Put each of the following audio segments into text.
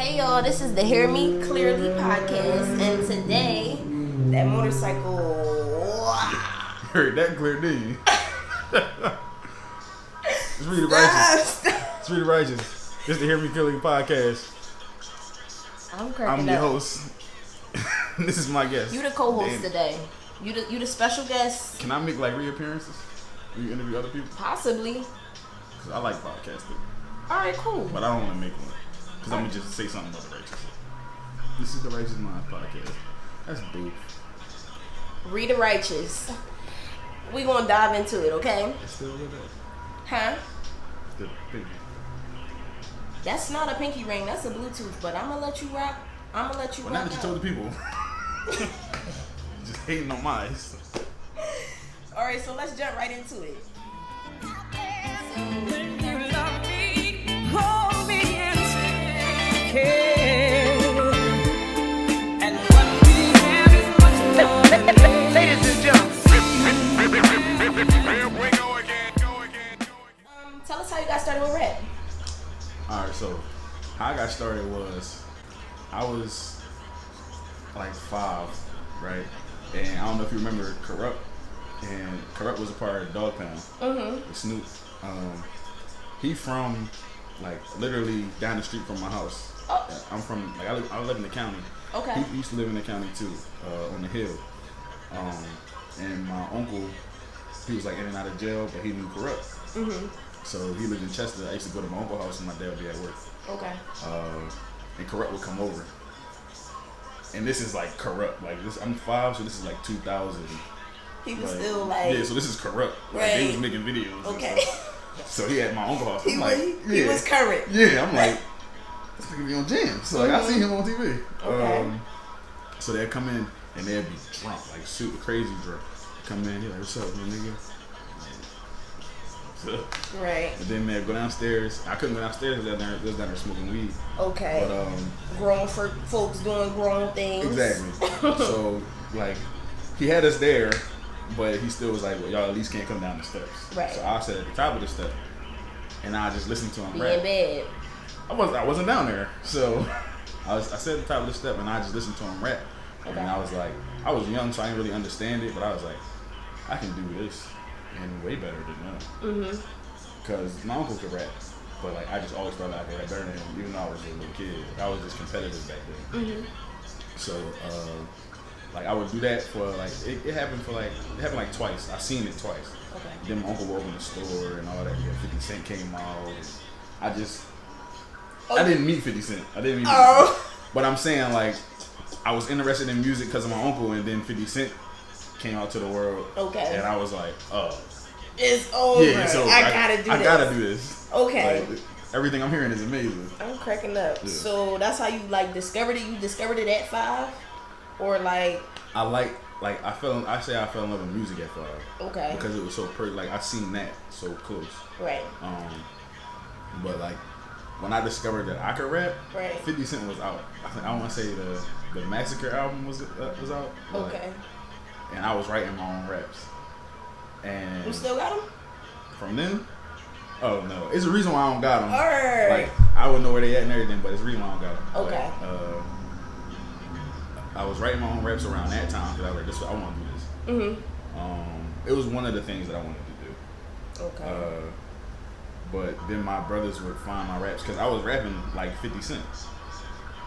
Hey y'all, this is the Hear Me Clearly podcast, and today, that motorcycle. Heard that clear, didn't you? It's ReeTheRighteous. It's ReeTheRighteous. This is the Hear Me Clearly podcast. I'm your host. This is my guest. You the co-host today. You the special guest. Can I make like reappearances? Will you interview other people? Possibly. Because I like podcasting. Alright, cool. But I don't want to make one. Because I'm going to just say something about the righteous. This is the Righteous Mind podcast. That's boo. ReeTheRighteous. We gonna dive into it, okay? It's still with that. Huh? The pinky. That's not a pinky ring, that's a Bluetooth, but I'm gonna let you rock. Now that you told the people. Just hating on my eyes. Alright, so let's jump right into it. When you love me, hold me and take care. And what we have is much more than Ladies and gentlemen. Tell us how you got started with rap. Alright, so how I got started was I was like 5, right? And I don't know if you remember Corrupt. And Khyree was a part of Dog Pound with Snoop. He from like literally down the street from my house. Oh. I'm from like I live in the county. Okay. He used to live in the county too, on the hill. And my uncle, he was like in and out of jail, but he knew Khyree. So he lived in Chester. I used to go to my uncle's house and my dad would be at work. Okay. And Khyree would come over. And this is like Khyree. Like this, I'm 5, so this is like 2000. He was still like... Yeah, so this is Corrupt. Like, right. They was making videos. Okay. So he had my uncle's house. He was current. Yeah, I'm like, this nigga be on jam. So like, I seen him on TV. Okay. So they'd come in and they'd be drunk, like super crazy drunk. Come in, he like, what's up, man, nigga? What's up? Right. And then they'd go downstairs. I couldn't go downstairs because they was down there smoking weed. Okay. But grown folks doing grown things. Exactly. So like, he had us there. But he still was like, well, y'all at least can't come down the steps. Right. So I sat at the top of the step, and I just listened to him Be rap. in bed. I wasn't down there, so I sat at the top of the step, and I just listened to him rap. Okay. And I was like, I was young, so I didn't really understand it, but I was like, I can do this, and way better than them. Because my uncle could rap, but like I just always felt like I could rap better than him, even though I was a little kid. I was just competitive back then. So. Like I would do that for like it happened like twice. I seen it twice. Okay. Then my uncle would open the store and all that. Yeah, 50 Cent came out. I didn't meet 50 Cent. I didn't meet 50 Cent. But I'm saying like I was interested in music because of my uncle, and then 50 Cent came out to the world. Okay. And I was like, oh, it's over. Yeah, it's over. I gotta do this. Okay. Like, everything I'm hearing is amazing. I'm cracking up. Yeah. So that's how you like discovered it. You discovered it at 5. Or like I fell in love with music at 5. Okay. Because it was so like I seen that so close. Right. But like when I discovered that I could rap, right. 50 Cent was out. I don't want to say the Massacre album was out. Okay. And I was writing my own raps. And you still got them? From then? Oh no, it's the reason why I don't got them. Alright. Like I would know where they at and everything, but it's the reason why I don't got them. Okay. Like, I was writing my own raps around that time because I was like, this is what I want to do this. It was one of the things that I wanted to do. Okay. But then my brothers would find my raps because I was rapping like 50 Cent.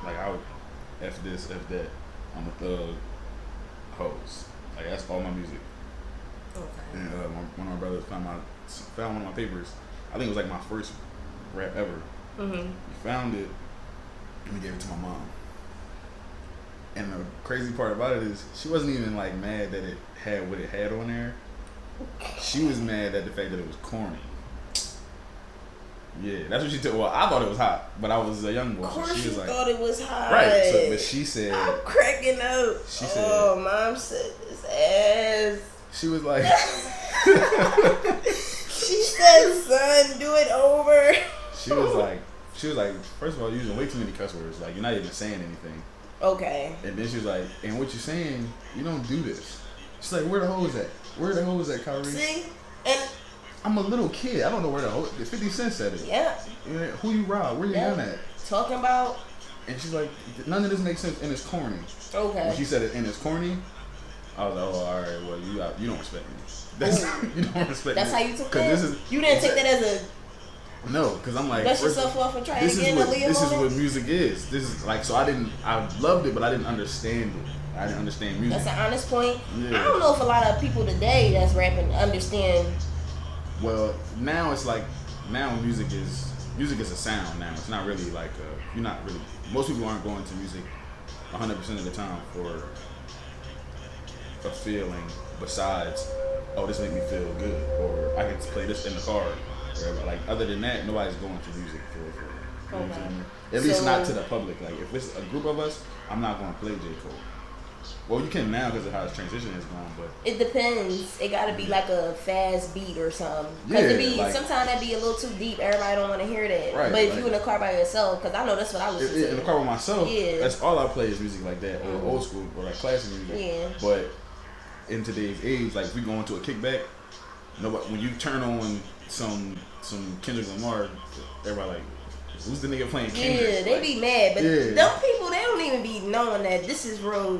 Like I would F this, F that. I'm a thug, hoes. Like that's all my music. Okay. And one of my brothers found one of my papers. I think it was like my first rap ever. He found it and he gave it to my mom. And the crazy part about it is she wasn't even like mad that it had what it had on there. She was mad at the fact that it was corny. Yeah, that's what she told. Well, I thought it was hot, but I was a young boy. Of course, she was like, thought it was hot. Right. So, but she said, I'm cracking up. She said, Mom said this ass. She was like, she said, son, do it over. She was like, first of all, you're using way too many cuss words. Like, you're not even saying anything. Okay. And then she was like, and what you're saying, you don't do this. She's like, where the hoes at? Where the hoes at, Khyree? See? And I'm a little kid. I don't know where the hoes. 50 Cent said it. Yeah. Who you rob? Where you gun at? Talking about And she's like, none of this makes sense and it's corny. Okay. When she said it and it's corny, I was like, oh, all right, well, you don't respect me. That's you don't respect That's me. how you took that? You didn't take that as a... No, because I'm like... Dust yourself off and try it again and leave This is on what it? music is. This is like, so I loved it, but I didn't understand it. I didn't understand music. That's an honest point. Yeah. I don't know if a lot of people today that's rapping understand. Well, now it's like, now music is a sound now. It's not really like, you're not really... Most people aren't going to music 100% of the time for a feeling besides, oh, this make me feel good, or I can play this in the car. Or, like, other than that, nobody's going to music for you know what I mean? At least not to the public. Like, if it's a group of us, I'm not going to play J. Cole. Well, you can now because of how his transition is going, but it depends. It got to be like a fast beat or something. Because sometimes that be a little too deep. Everybody don't want to hear that. Right, but if you in the car by yourself, because I know that's what I listen to. In the car with myself, that's all I play is music like that, or old school, or like classic music. Yeah. But in today's age, like if we go into a kickback, nobody, when you turn on some Kendrick Lamar, everybody like, who's the nigga playing Kendrick? Yeah, they be mad, but them people, they don't even be knowing that this is real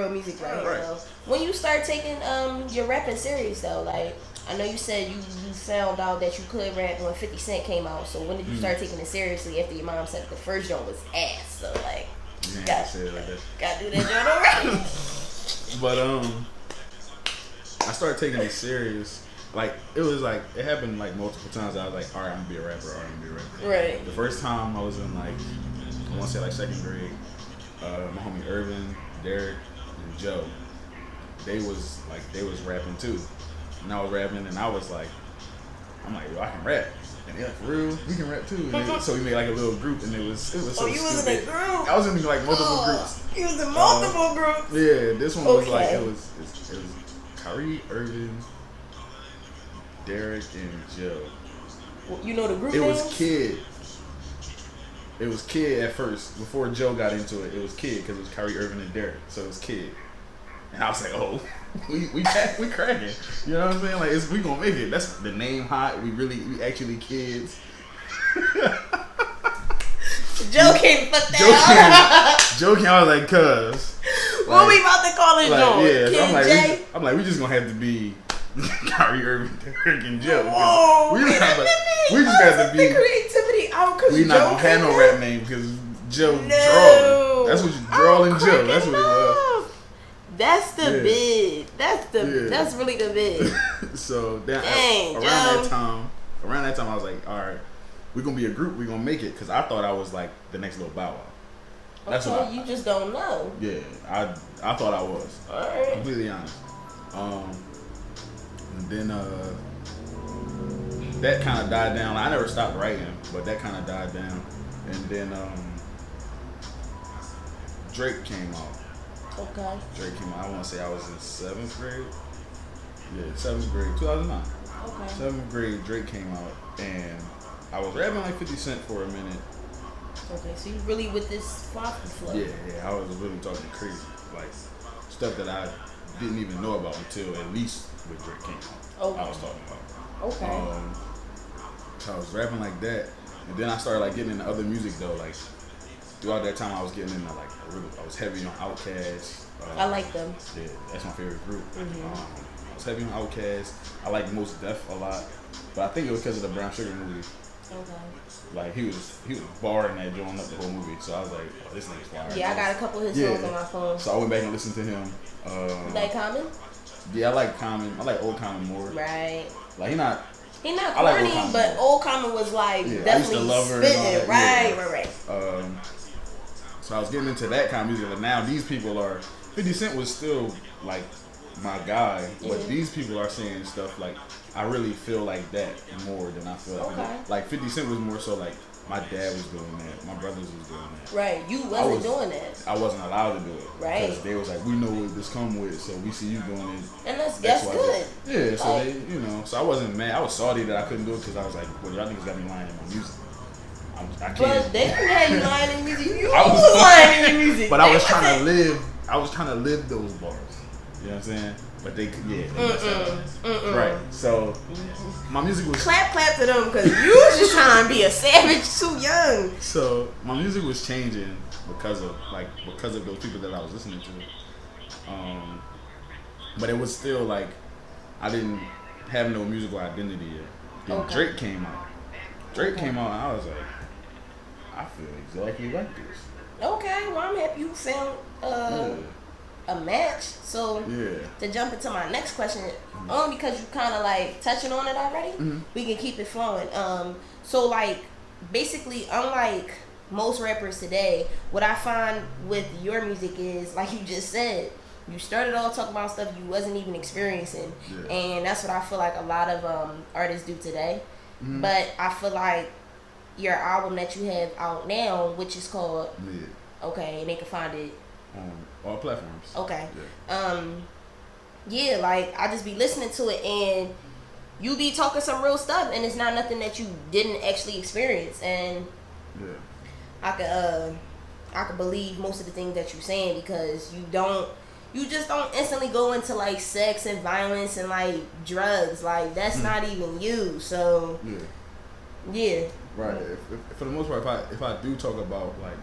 music right here. Though. When you start taking your rapping serious though, like I know you said you found out that you could rap when 50 Cent came out. So when did you start taking it seriously after your mom said the first joint was ass? So like, gotta do that joint already. But I started taking it serious. Like, it was like, it happened like multiple times. I was like, alright, I'm gonna be a rapper, Right. The first time I was in like, I wanna say like second grade, my homie Irvin, Derek, and Joe, they was rapping too. And I was rapping and I was like, I'm like, yo, I can rap. And they're like, for real? We can rap too. And so we made like a little group and it was so stupid. You was in a group? I was in like multiple groups. You was in multiple groups? Yeah, this one was like, it was Khyree, Irvin, Derek, and Joe. You know the group It names? was Kid. It was Kid at first. Before Joe got into it, it was Kid because it was Khyree, Irvin, and Derek. So it was Kid. And I was like, oh, we cracking. You know what I'm saying? Like, we gonna make it. That's the name hot. We actually kids. Joe can't fuck that Joe came. I was like, cuz. What we about to call it, Joe? Yeah, Kid I'm like, we just gonna have to be Khyree, Irvin, Derek, and Joe. Whoa, we just got to be. The creativity out because we not gonna have no rap name because Joe drawing. That's what you drawing, Joe. That's what it was. That's the bid. That's really the bid. So then around that time, I was like, all right, we're gonna be a group. We're gonna make it because I thought I was like the next little Bow Wow. That's what you just don't know. Yeah, I thought I was. All right. Completely honest. And then that kind of died down. I never stopped writing, but that kind of died down. And then Drake came out. Okay. Drake came out. I want to say I was in 7th grade. Yeah, 7th grade, 2009. Okay. 7th grade, Drake came out, and I was rapping like 50 Cent for a minute. Okay, so you really with this floppy flow. Yeah, I was really talking crazy, like stuff that I didn't even know about until at least with Drake came out. Okay. I was talking about. Okay. So I was rapping like that, and then I started like getting into other music though. Like throughout that time, I was getting into like I was heavy on Outkast. I like them. Yeah, that's my favorite group. Mm-hmm. I was heavy on Outkast. I like Mos Def a lot, but I think it was because of the Brown Sugar movie. Okay. Like he was barring that joint up the whole movie, so I was like, oh, this nigga's fire. Yeah, I got a couple of his songs on my phone. So I went back and listened to him. You like Common? Yeah, I like Common. I like Old Common more. Like he not corny, like but Old Common was like definitely spitting. Right. So I was getting into that kind of music, and now these people are. 50 Cent was still like my guy, but these people are saying stuff like I really feel like that more than I feel like. Okay. Like 50 Cent was more so like my dad was doing that, my brothers was doing that. Right, you wasn't doing that. I wasn't allowed to do it. Right. Because they was like, we know what this come with, so we see you doing it. And that's good. Yeah, so like, they, so I wasn't mad. I was salty that I couldn't do it because I was like, well, y'all niggas got me lying in my music. I can't. But they didn't have you lying in music. You was lying in your music. But I was trying to live those bars. You know what I'm saying? But they right. So my music was clap to them because you was just trying to be a savage too young. So my music was changing, because of those people that I was listening to. But it was still like I didn't have no musical identity yet. Then Drake came out. Came out, and I was like, I feel exactly like this. Okay, well, I'm happy you found a match. So to jump into my next question, only because you kind of like touching on it already, we can keep it flowing. So like basically, unlike most rappers today, what I find with your music is, like you just said, you started all talking about stuff you wasn't even experiencing, and that's what I feel like a lot of artists do today. But I feel like your album that you have out now, which is called okay, and they can find it on all platforms. Okay, like I just be listening to it, and you be talking some real stuff, and it's not nothing that you didn't actually experience, and I could believe most of the things that you're saying, because you just don't instantly go into like sex and violence and like drugs. Like that's not even you. So right. If for the most part, if I do talk about like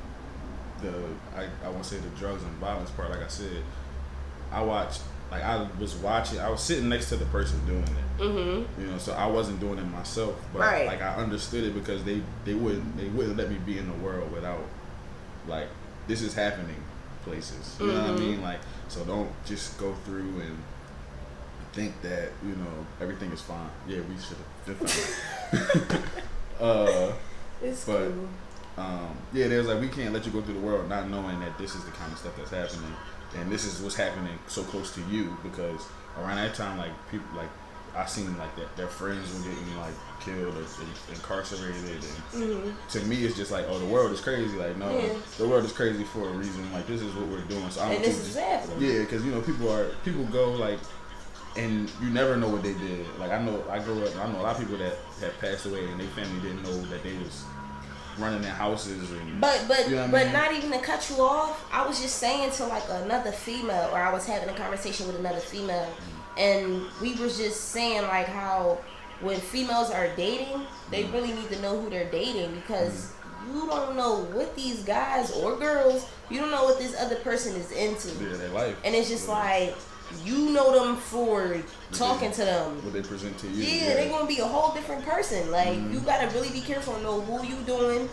I won't say the drugs and violence part, like I said, I was sitting next to the person doing it. You know, so I wasn't doing it myself, but like I understood it, because they wouldn't let me be in the world without like this is happening places. You know what I mean? Like, so don't just go through and think that, you know, everything is fine. Yeah, we should have been fine. It's but cool. There's like, we can't let you go through the world not knowing that this is the kind of stuff that's happening, and this is what's happening so close to you, because around that time, like people, like I seen like that their friends were getting like killed or incarcerated, and to me it's just like, oh, the world is crazy. Like, no, the world is crazy for a reason. Like, this is what we're doing. So I'm this is happening. Yeah, because you know people go like, and you never know what they did. Like I know a lot of people that have passed away and their family didn't know that they was running their houses, and but you know but not even to cut you off, I was just saying to like another female, or I was having a conversation with another female, and we was just saying like how when females are dating, they really need to know who they're dating, because you don't know what these guys or girls, you don't know what this other person is into. Their life. And it's just like, you know them for talking to them. What they present to you. Yeah, they're gonna be a whole different person. Like, you gotta really be careful and know who you doing,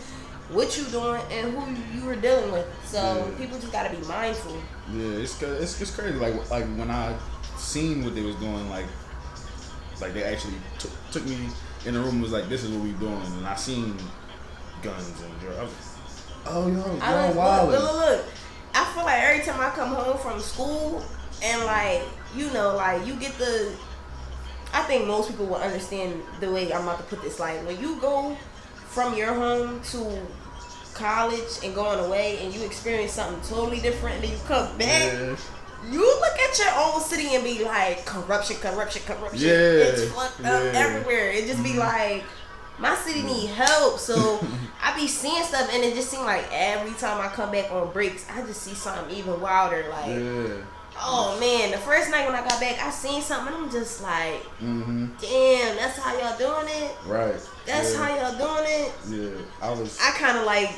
what you doing, and who you were dealing with. So people just gotta be mindful. Yeah, it's crazy. Like when I seen what they was doing, like they actually took me in the room and was like, this is what we doing, and I seen guns and drugs. I was like, oh, y'all wild. Look. I feel like every time I come home from school, and like, you know, like you get I think most people will understand the way I'm about to put this. Like, when you go from your home to college and going away, and you experience something totally different, and then you come back, you look at your own city and be like, corruption. It's fucked up everywhere. It just be like, my city need help. So I be seeing stuff, and it just seems like every time I come back on breaks, I just see something even wilder. Like, oh man, the first night when I got back, I seen something, and I'm just like, damn, that's how y'all doing it? Right. That's how y'all doing it? Yeah. I kind of like,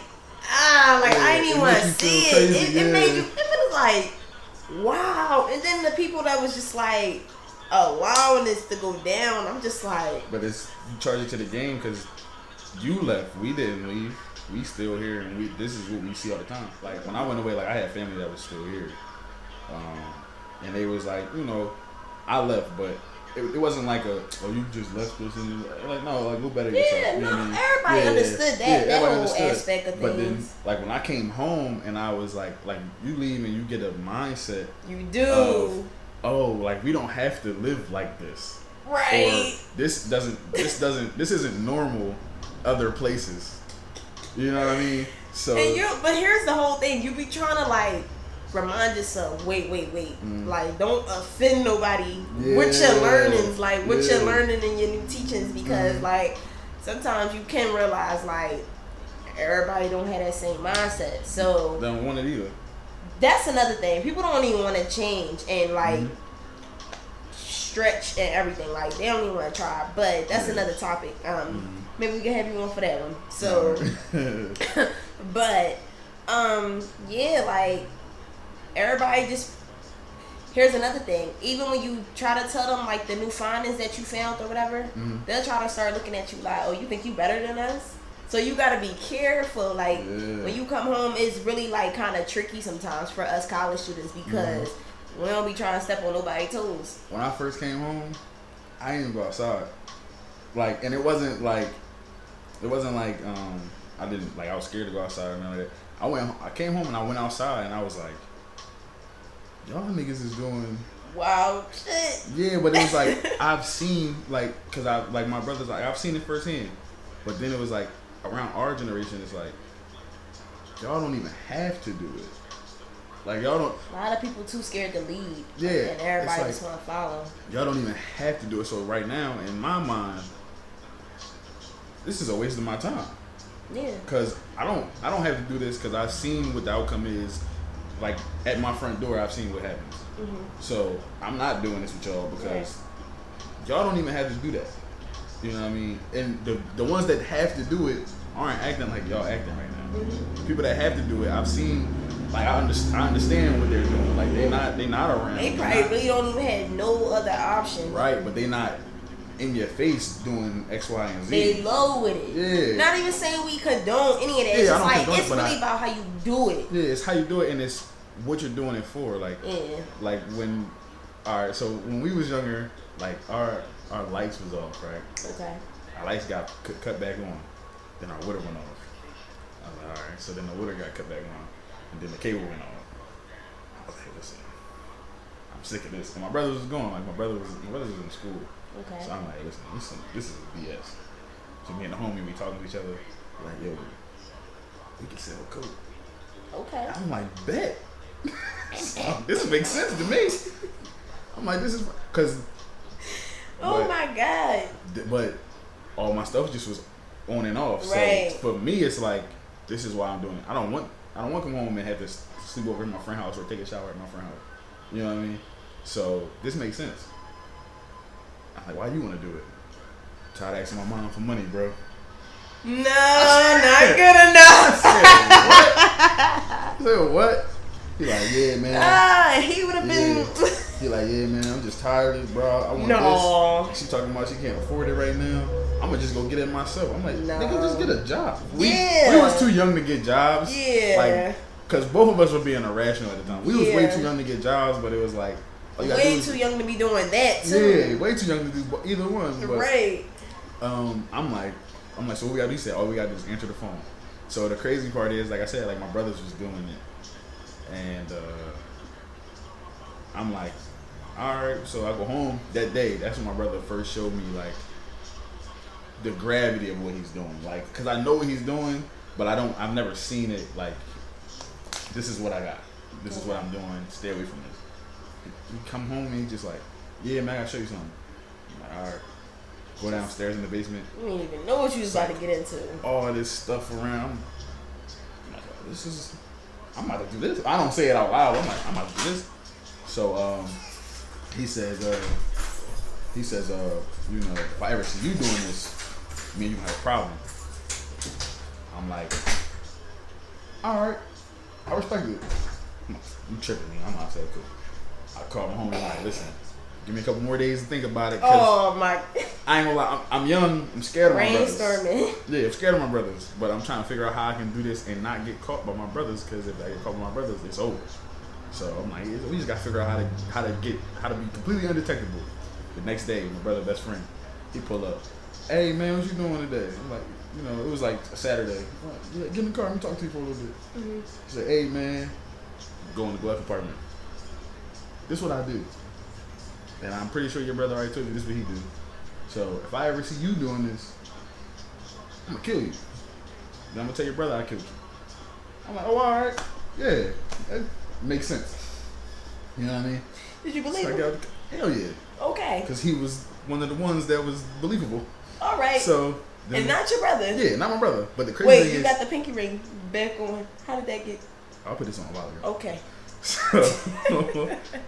I didn't even want to see it. It made you, it was like, wow. And then the people that was just like allowing this to go down, I'm just like, but it's, you charge it to the game, because you left, we didn't leave, we still here, and this is what we see all the time. Like, when I went away, like, I had family that was still here, and they was like, you know, I left, but it wasn't like you just left this, and like, no, like, go better yourself. You know what I mean? Everybody understood that whole aspect of things. But then, like, when I came home, and I was like you leave and you get a mindset. You do. Like, we don't have to live like this. Right. Or this isn't normal other places. You know what I mean? So. But here's the whole thing. You be trying to like remind yourself, wait. Like, don't offend nobody with your learnings, like what you're learning in your new teachings, because like sometimes you can realize like everybody don't have that same mindset. So they don't want it either. That's another thing. People don't even want to change and like stretch and everything. Like, they don't even want to try. But that's another topic. Maybe we can have you on for that one. So, but Yeah, like everybody just. Here's another thing. Even when you try to tell them like the new findings that you found or whatever, they'll try to start looking at you like, oh, you think you better than us? So you gotta be careful. Like when you come home, it's really like kind of tricky sometimes for us college students because we don't be trying to step on nobody's toes. When I first came home, I didn't go outside. Like, and it wasn't like I didn't like I was scared to go outside or none of that. I came home and I went outside and I was like, y'all niggas is doing wild shit. Yeah, but it was like I've seen like because I like my brothers like I've seen it firsthand, but then it was like around our generation it's like y'all don't even have to do it. Like y'all don't. A lot of people too scared to lead. Yeah, and everybody like, just want to follow. Y'all don't even have to do it. So right now, in my mind, this is a waste of my time. Yeah. Cause I don't have to do this because I've seen what the outcome is. Like at my front door, I've seen what happens. So I'm not doing this with y'all because y'all don't even have to do that. You know what I mean? And the ones that have to do it aren't acting like y'all acting right now. People that have to do it, I've seen. Like I understand what they're doing. Like they not around. They probably really don't even have no other option. Right, but they not in your face doing X, Y, and Z. They low with it. Yeah. Not even saying we condone any of that. It's just like it's really about how you do it. Yeah, it's how you do it and it's what you're doing it for. Like like when so when we was younger, like our lights was off, right? Okay. Our lights got cut back on. Then our water went off. I was like, alright, so then the water got cut back on. And then the cable went on. I was like, listen, I'm sick of this. And my brother was going. Like my brother was in school. Okay. So I'm like, listen, this is BS. So me and the homie, we talking to each other. Like, yo, we can sell coke. Okay. I'm like, bet. This makes sense to me. I'm like, this is because. Oh my god. But all my stuff just was on and off. Right. So for me, it's like, this is why I'm doing it. I don't want to come home and have to sleep over at my friend's house or take a shower at my friend's house. You know what I mean? So this makes sense. I'm like, why you want to do it? Tried asking my mom for money, bro. No, not good enough. I said, what? He like, yeah, man. He would have been. He like, yeah, man, I'm just tired of it, bro. I want this. She talking about she can't afford it right now. I'm gonna just go get it myself. I'm like, nigga, just get a job. We was too young to get jobs. Yeah. Like, cause both of us were being irrational at the time. We was way too young to get jobs, but it was like, way too young to be doing that too. Yeah, way too young to do either one. But, right. I'm like, so what we gotta do? He said, all we gotta do is answer the phone. So the crazy part is, like I said, like my brothers was doing it, and I'm like, all right. So I go home that day. That's when my brother first showed me like the gravity of what he's doing. Like, cause I know what he's doing, but I've never seen it. Like, this is what I got. This is what I'm doing. Stay away from this. He come home and he's just like, yeah, man, I gotta show you something. I'm like, all right. Go downstairs in the basement. You didn't even know what you was about to get into. All this stuff around. I'm like, I'm about to do this. I don't say it out loud. I'm like, I'm about to do this. So he says, you know, if I ever see you doing this, me and you have a problem. I'm like, all right, I respect it. You tripping me? I'm outside cool. I called my homie like, listen, give me a couple more days to think about it. Oh my! I ain't gonna lie, I'm young. I'm scared of my brothers. Brainstorming. Yeah, I'm scared of my brothers, but I'm trying to figure out how I can do this and not get caught by my brothers. Because if I get caught by my brothers, it's over. So I'm like, we just gotta figure out how to be completely undetectable. The next day, my brother, best friend, he pull up. Hey man, what you doing today? I'm like, you know, it was like a Saturday. Like, yeah, get in the car. Let me talk to you for a little bit. He said, hey man, go in the glove compartment. This is what I do. And I'm pretty sure your brother already told you this is what he do. So if I ever see you doing this, I'm gonna kill you. Then I'm gonna tell your brother I killed you. I'm like, oh, all right. Yeah, that makes sense. You know what I mean? Did you believe him? Hell yeah. Okay. Because he was one of the ones that was believable. All right. So. Then, and not your brother. Yeah, not my brother. But the crazy thing is. Wait, you got the pinky ring back on. How did that get? I'll put this on a while ago. Okay.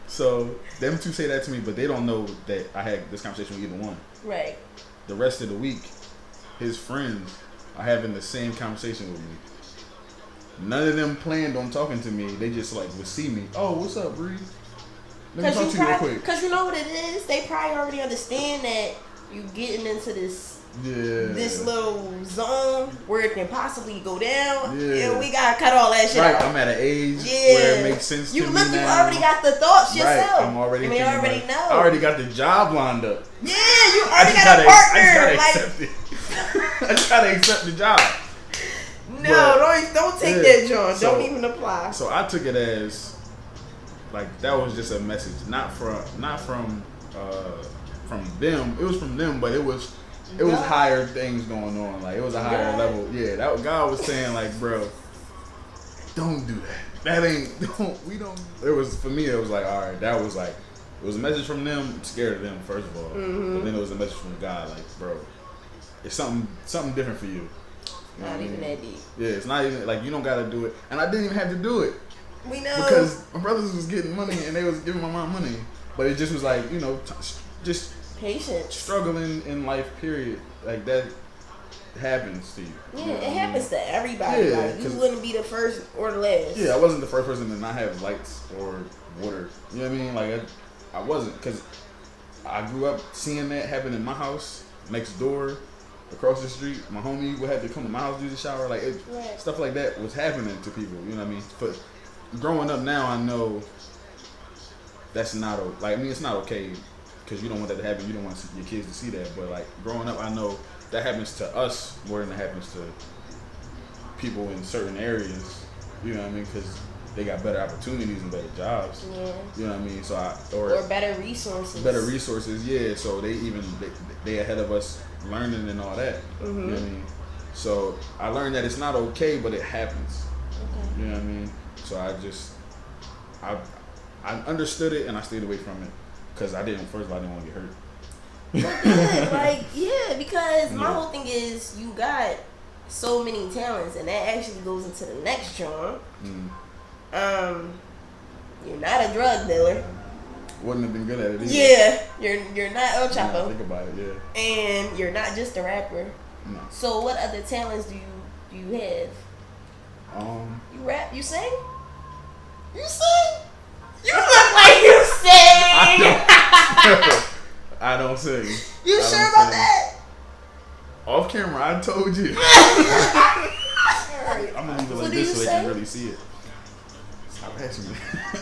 So them two say that to me, but they don't know that I had this conversation with either one. Right. The rest of the week, his friends are having the same conversation with me. None of them planned on talking to me. They just like would see me. Oh, what's up, Ree? Let me talk to you real quick. Cause you know what it is. They probably already understand that you getting into this little zone where it can possibly go down. Yeah, and we gotta cut all that shit out. I'm at an age where it makes sense to me now. You already got the thoughts yourself. I'm already. They already know. I already got the job lined up. Yeah, you already got a partner. I just gotta accept it. I just gotta accept the job. No, don't take that, John. Don't even apply. So I took it as like that was just a message, not from them. It was from them, but it was higher things going on. Like it was a higher level. Yeah, that God was saying like, bro, don't do that. That ain't. It was for me. It was like, all right. That was like, it was a message from them. I'm scared of them first of all, but then it was a message from God. Like, bro, it's something different for you. Not even that deep. Yeah, it's not even like you don't gotta do it, and I didn't even have to do it. We know because my brothers was getting money and they was giving my mom money, but it just was like just patience, struggling in life. Period. Like that happens to you. Yeah, it happens to everybody. Yeah, like, you wouldn't be the first or the last. Yeah, I wasn't the first person to not have lights or water. You know what I mean? Like I wasn't, because I grew up seeing that happen in my house next door. Across the street, my homie would have to come to my house to use the shower. Like stuff like that was happening to people. You know what I mean? But growing up now, I know that's not it's not okay, because you don't want that to happen. You don't want your kids to see that. But like growing up, I know that happens to us more than it happens to people in certain areas. You know what I mean? Because they got better opportunities and better jobs. Yeah. You know what I mean? So or better resources. Better resources, yeah. So they ahead of us learning and all that. You know what I mean? So I learned that it's not okay, but it happens. Okay. You know what I mean? So I understood it and I stayed away from it, because I didn't want to get hurt. Well, good. Because my whole thing is you got so many talents, and that actually goes into the next genre. You're not a drug dealer. Wouldn't have been good at it either. Yeah, you're not El Chapo. Yeah, think about it, yeah. And you're not just a rapper. No. So what other talents do you have? You rap? You sing? You sing? You look like you sing. I don't sing. You sure about that? Off camera, I told you. I'm gonna leave it like this so they can really see it. Stop asking me.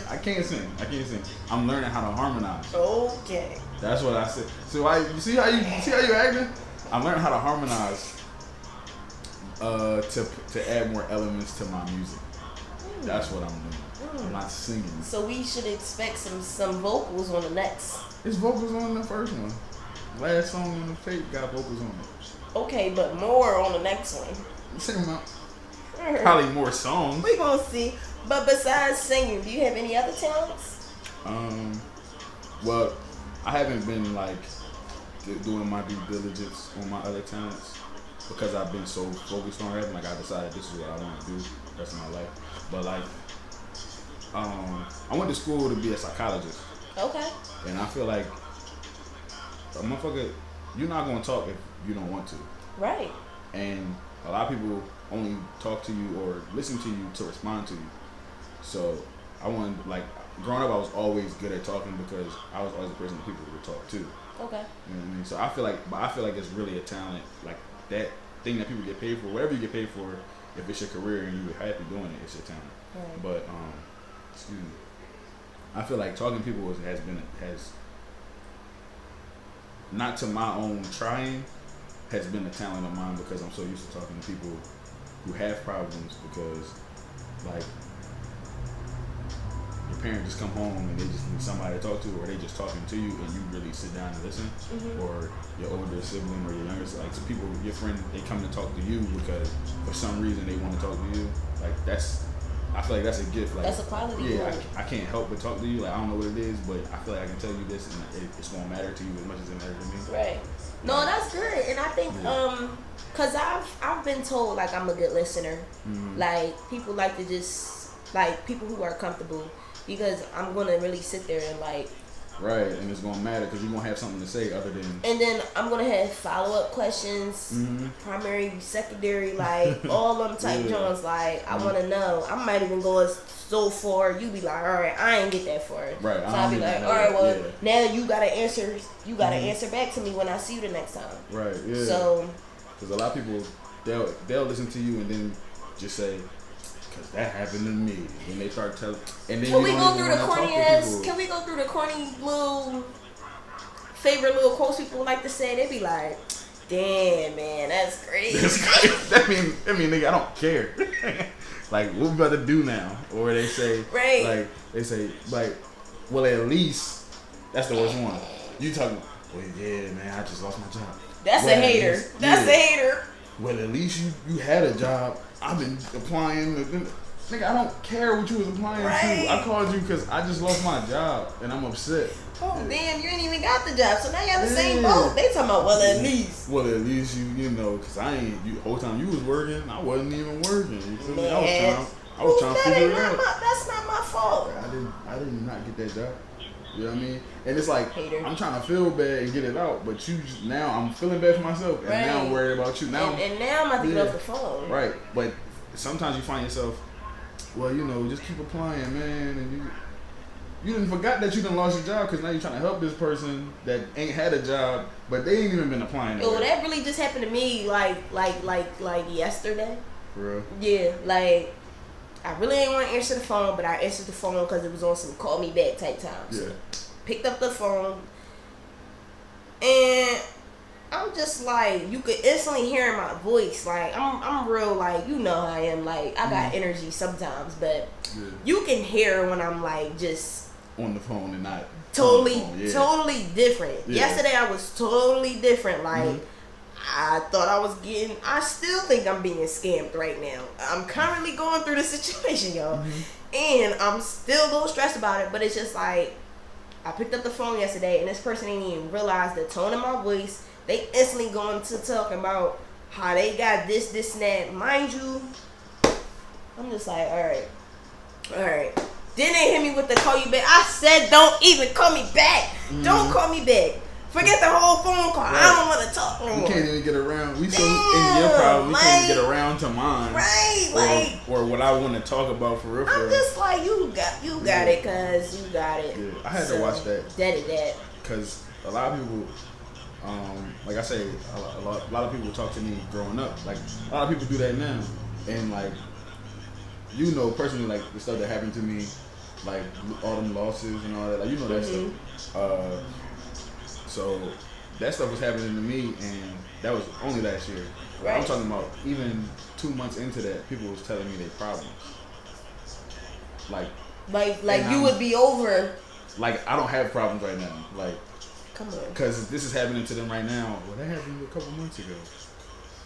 I can't sing. I'm learning how to harmonize. Okay. That's what I said. So you see how you acting? I'm learning how to harmonize to add more elements to my music. That's what I'm doing. I'm not singing. So we should expect some vocals on the next. It's vocals on the first one. Last song on the tape got vocals on it. Okay, but more on the next one. Sing them out. Probably more songs. We gonna see. But besides singing, do you have any other talents? Well, I haven't been like doing my due diligence on my other talents, because I've been so focused on rapping. Like I decided this is what I want to do the rest of my life. But like, I went to school to be a psychologist. Okay. And I feel like a motherfucker, you're not gonna talk if you don't want to. Right. And a lot of people only talk to you or listen to you to respond to you. So I wanted, like, growing up, I was always good at talking because I was always the person that people would talk to. Okay. You know what I mean? So I feel like it's really a talent, like that thing that people get paid for, whatever you get paid for. If it's your career and you're happy doing it, it's your talent. Right. But excuse me, I feel like talking to people has not to my own trying, has been a talent of mine, because I'm so used to talking to people who have problems, because like your parents just come home and they just need somebody to talk to, or they just talking to you and you really sit down and listen, or your older sibling or your younger sibling, like some people, your friend, they come to talk to you because for some reason they want to talk to you. Like I feel like that's a gift. Like, that's a quality. Yeah, I can't help but talk to you. Like I don't know what it is, but I feel like I can tell you this and it's gonna matter to you as much as it matters to me. Right. No, that's good, and I think cause I've been told like I'm a good listener. Like people like to just like people who are comfortable, because I'm gonna really sit there and like Right, and it's gonna matter because you're gonna have something to say other than. And then I'm gonna have follow-up questions, primary, secondary, like all them type joints. Like I want to know. I might even go so far. You be like, all right, I ain't get that far. Right. So I'll be like, all right, well now you gotta answer. You gotta answer back to me when I see you the next time. Right. Yeah. So. Because a lot of people, they'll listen to you and then just say, because that happened to me. And they start telling. And then Can we go through the corny ass? Can we go through the corny little favorite little quotes people like to say? They be like, "Damn, man, that's crazy." that mean, nigga, I don't care. Like, what we about to do now? Or they say, right? Like, well, at least that's the worst one. You talking? Well, yeah, man, I just lost my job. That's a hater. That's a hater. Well, at least you had a job. I've been applying. Nigga, I don't care what you was applying to. I called you because I just lost my job and I'm upset. Oh, damn, you ain't even got the job. So now you're in the same boat. They talking about, well, at least. Well, at least you know, because I ain't, the whole time you was working, I wasn't even working. You feel me? I was trying to figure it out. That's not my fault. I did not get that job. You know what I mean? And it's like, hater. I'm trying to feel bad and get it out, but now I'm feeling bad for myself, and now I'm worried about you. Now and now I'm about to get off the phone. Right, but sometimes you find yourself, well, you know, just keep applying, man, and you didn't forgot that you done lost your job because now you're trying to help this person that ain't had a job, but they ain't even been applying. Yo, that really just happened to me like yesterday. For real? Yeah, like. I really didn't want to answer the phone, but I answered the phone because it was on some call me back type times. Yeah. Picked up the phone, and I'm just like, you could instantly hear in my voice. Like, I'm real, like, you know how I am. Like, I got energy sometimes, but you can hear when I'm like just on the phone and not totally different. Yeah. Yesterday I was totally different. Like. I thought I still think I'm being scammed right now. I'm currently going through the situation, y'all. And I'm still a little stressed about it, but it's just like, I picked up the phone yesterday and this person didn't even realize the tone of my voice. They instantly going to talking about how they got this, and that. Mind you, I'm just like, all right. Then they hit me with the call you back. I said, don't even call me back. Don't call me back. Forget the whole phone call. Right. I don't want to talk no more. We can't even get around. We so in your problem. We can't even get around to mine. Right. Or what I want to talk about for real. I'm just like, you got it, cause you got it. Yeah. I had to watch that. That. Cause a lot of people, like I say, a lot of people talk to me growing up. Like a lot of people do that now, and like, you know, personally, like the stuff that happened to me, like all them losses and all that. Like you know that stuff. So that stuff was happening to me, and that was only last year. Right. I'm talking about even 2 months into that, people was telling me their problems. Like you would be over. Like I don't have problems right now. Like, come on. Because this is happening to them right now. Well, that happened a couple months ago,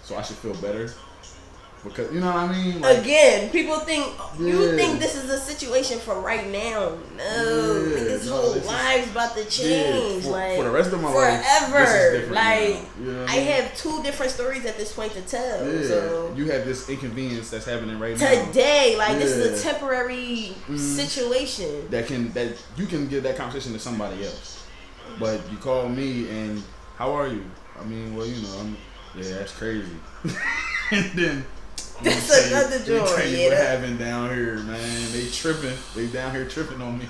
so I should feel better. Because you know what I mean. Like, again, people think you think this is a situation for right now. No, niggas' whole lives about to change. For the rest of my life, forever. This is different like you know I have 2 different stories at this point to tell. Yeah. So you have this inconvenience that's happening right now today. Like this is a temporary situation that you can give that conversation to somebody else. But you call me and how are you? I mean, well, you know, that's crazy. And then. That's another joy. What happened down here, man? They tripping. They down here tripping on me.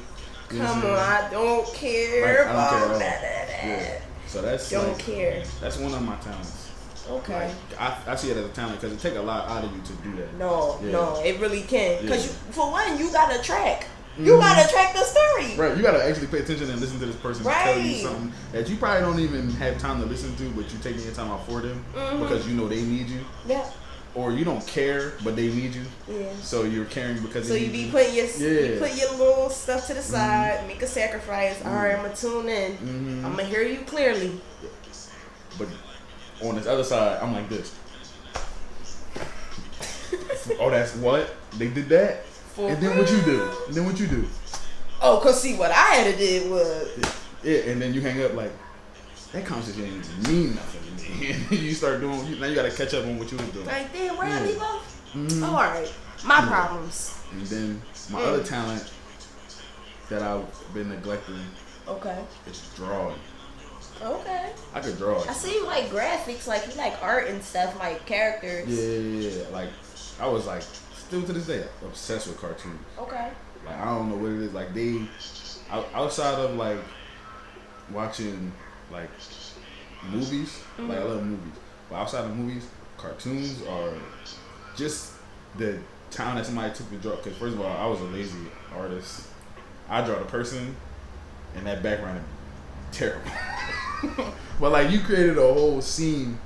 Come on, I don't care about that. Yeah. So that's don't care. That's one of my talents. Okay. Like, I see it as a talent because it take a lot out of you to do that. No, it really can. Because for one, you gotta track. You gotta track the story. Right. You gotta actually pay attention and listen to this person tell you something that you probably don't even have time to listen to, but you taking your time out for them because you know they need you. Yeah. Or you don't care, but they need you. Yeah. So you're caring because so you be putting you put your little stuff to the side, make a sacrifice. All right, I'm gonna tune in. I'm gonna hear you clearly. But on this other side, I'm like this. Oh, that's what they did that. And then what you do? Oh, cause see what I had to do was. Yeah, and then you hang up like. That conversation didn't even mean nothing to me. You start doing, now you gotta catch up on what you was doing. Like, damn, where I leave off? Oh, alright. My problems. And then my other talent that I've been neglecting Okay. It's drawing. Okay. I could draw. I see you like graphics, like you like art and stuff, like characters. Yeah. Like, I was like, still to this day, obsessed with cartoons. Okay. Like, I don't know what it is. Like, outside of like watching like movies, like I love movies, but outside of movies, cartoons are just the time that somebody took to draw. Because first of all, I was a lazy artist. I draw the person, and that background is terrible. But like, you created a whole scene.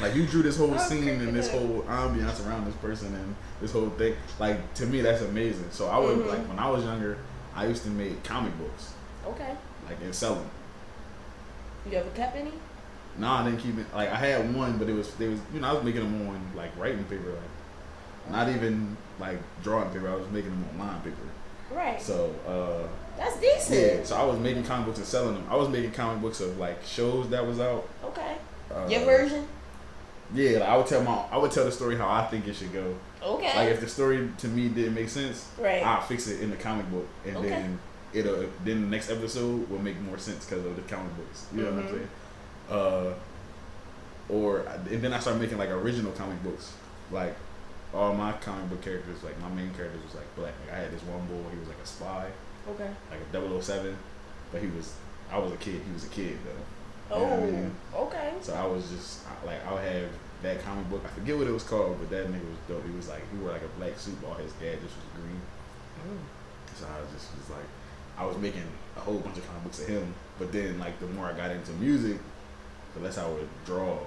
Like, you drew this whole scene and this whole ambiance around this person and this whole thing. Like, to me, that's amazing. So I would like, when I was younger, I used to make comic books. Okay. Like, and sell them. You ever kept any? Nah, I didn't keep it. Like, I had one, but they was you know, I was making them on like writing paper, like not even like drawing paper. I was making them on line paper. Right. So that's decent. Yeah. So I was making comic books and selling them. I was making comic books of like shows that was out. Okay. Your version? Yeah, like, I would tell the story how I think it should go. Okay. Like, if the story to me didn't make sense, right, I'll fix it in the comic book, and then the next episode will make more sense because of the comic books. You know what I'm saying? And then I started making like original comic books. Like, all my comic book characters, like my main characters was like black. Like, I had this one boy, he was like a spy. Okay. Like a 007, but I was a kid. He was a kid though. You know what I mean? Okay. So I was just like, I would have that comic book. I forget what it was called, but that nigga was dope. He was like, he wore like a black suit, all his gadgets was green. So I was like, I was making a whole bunch of comic books of him. But then, like, the more I got into music, the less I would draw.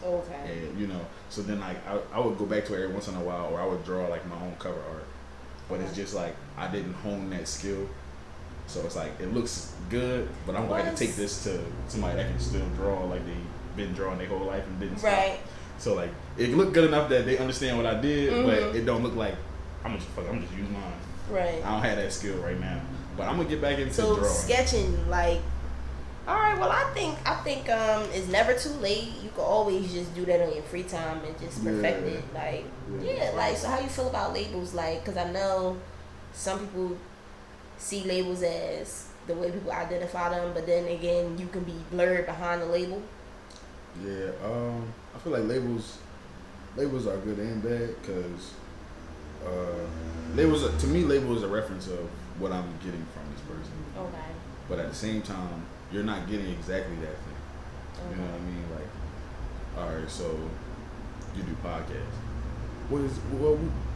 Okay. And, you know, so then, like, I would go back to it every once in a while, or I would draw like my own cover art. But it's just like, I didn't hone that skill. So it's like, it looks good, but I'm going to take this to somebody that can still draw like they've been drawing their whole life and didn't stop. Right. So like, it looked good enough that they understand what I did, but it don't look like I'm just use mine. Right. I don't have that skill right now, but I'm gonna get back into drawing. So sketching, like, all right. Well, I think it's never too late. You can always just do that on your free time and just perfect it. Like, like, so how you feel about labels? Like, because I know some people see labels as the way people identify them, but then again, you can be blurred behind the label. Yeah, I feel like labels are good and bad, because to me, label is a reference of what I'm getting from this person. Okay. But at the same time, you're not getting exactly that thing. Okay. You know what I mean? Like, all right, so you do podcasts.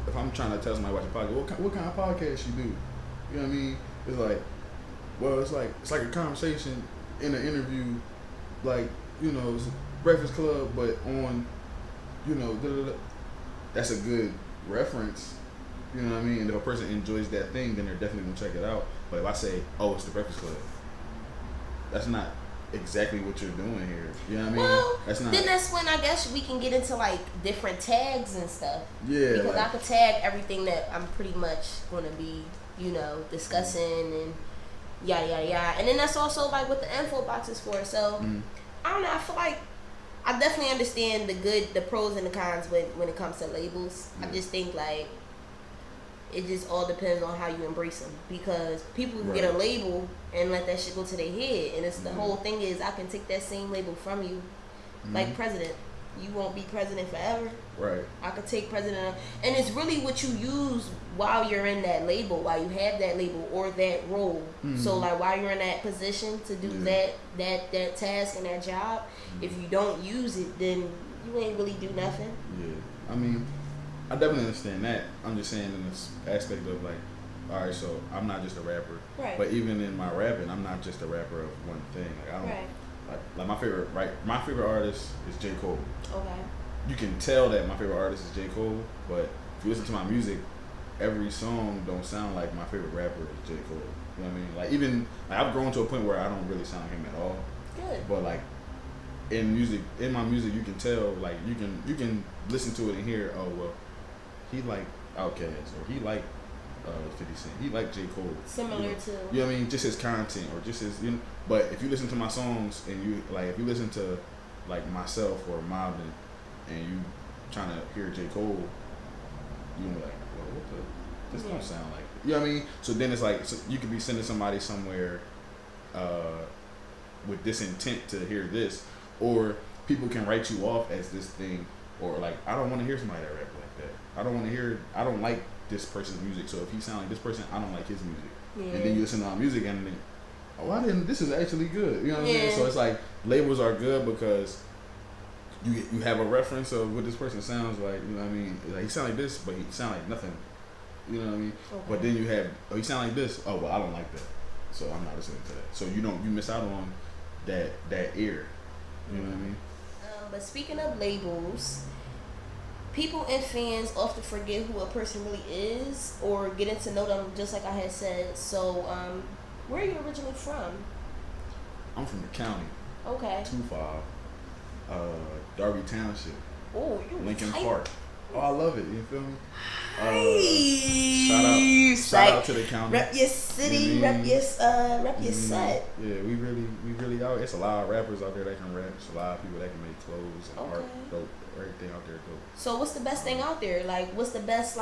If I'm trying to tell somebody watch a podcast, what kind of podcast you do? You know what I mean? It's like, well, it's like a conversation in an interview, like, you know, it's a Breakfast Club, but on, you know, that's a good reference. You know what I mean? And if a person enjoys that thing, then they're definitely gonna check it out. But if I say, oh, it's the Breakfast Club, that's not exactly what you're doing here. You know what I mean? Well, that's when I guess we can get into like different tags and stuff. Yeah. Because I could tag everything that I'm pretty much gonna be, you know, discussing and yada yada yada. And then that's also like what the info box is for. So I don't know, I feel like I definitely understand the pros and the cons when it comes to labels. I just think like it just all depends on how you embrace them, because people can get a label and let that shit go to their head, and it's the whole thing is I can take that same label from you, like president. You won't be president forever. Right. I could take president, and it's really what you use while you're in that label, while you have that label or that role. So like while you're in that position to do that task and that job, if you don't use it, then you ain't really do nothing. Yeah. I mean, I definitely understand that. I'm just saying in this aspect of like, all right, so I'm not just a rapper, right? But even in my rapping, I'm not just a rapper of one thing. Like, I don't. Right. Like my favorite artist is J. Cole. Okay. You can tell that my favorite artist is J. Cole, but if you listen to my music, every song don't sound like my favorite rapper is J. Cole. You know what I mean? Like, even like, I've grown to a point where I don't really sound him at all. Good. But like in my music, you can tell, like you can listen to it and hear, oh well, he like Outkast, or he like 50 Cent, he like J. Cole. Similar to, you know what I mean? Just his content, or just his, you know. But if you listen to my songs and if you listen to like myself or M.I.D and you trying to hear J. Cole, you gonna be like, well, this don't sound like it. You know what I mean? So then it's like, so you could be sending somebody somewhere with this intent to hear this, or people can write you off as this thing, or like I don't want to hear somebody that rap like that. I don't like this person's music. So if he sound like this person, I don't like his music. Yeah. And then you listen to our music and then, this is actually good. You know what I'm saying? So it's like labels are good because you have a reference of what this person sounds like. You know what I mean? Like he sound like this, but he sound like nothing. You know what I mean? Okay. But then you have, he sound like this. Oh well, I don't like that, so I'm not listening to that. So you miss out on that ear. You know what I mean? But speaking of labels, people and fans often forget who a person really is or getting to know them, just like I had said. So, where are you originally from? I'm from the county. Okay. 25. Darby Township. Oh, Lincoln Park. Oh, I love it. You feel me? Shout out to the county. Rep your city, rep your set. Yeah, we really out. It's a lot of rappers out there that can rap. It's a lot of people that can make clothes and art, dope. Everything out there dope. So what's the best thing out there? Like, what's the best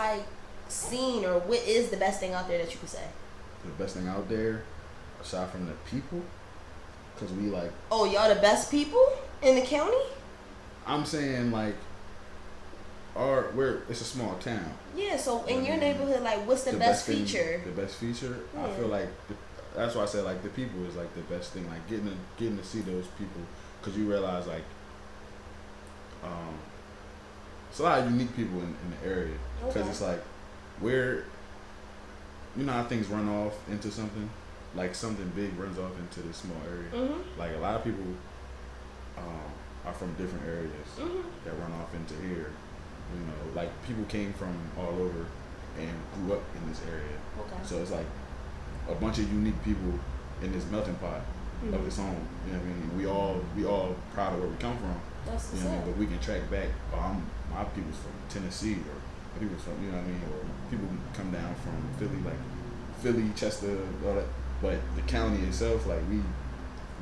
scene, or what is the best thing out there that you could say? The best thing out there, aside from the people, cause we like. Oh, y'all the best people in the county? I'm saying like. It's a small town. Yeah, so in your neighborhood, like, what's the best feature? The best feature, yeah. I feel like that's why I said like the people is like the best thing. Like getting to see those people, because you realize like, it's a lot of unique people in the area. Because it's like where, you know how things run off into something, like something big runs off into this small area. Mm-hmm. Like a lot of people are from different areas that run off into here. You know, like people came from all over and grew up in this area. Okay. So it's like a bunch of unique people in this melting pot of its own. You know what I mean? We all proud of where we come from. That's you know what I mean? But we can track back. My people's from Tennessee, or people's from, you know what I mean? Or people come down from Philly, like Philly, Chester, all that. But the county itself, like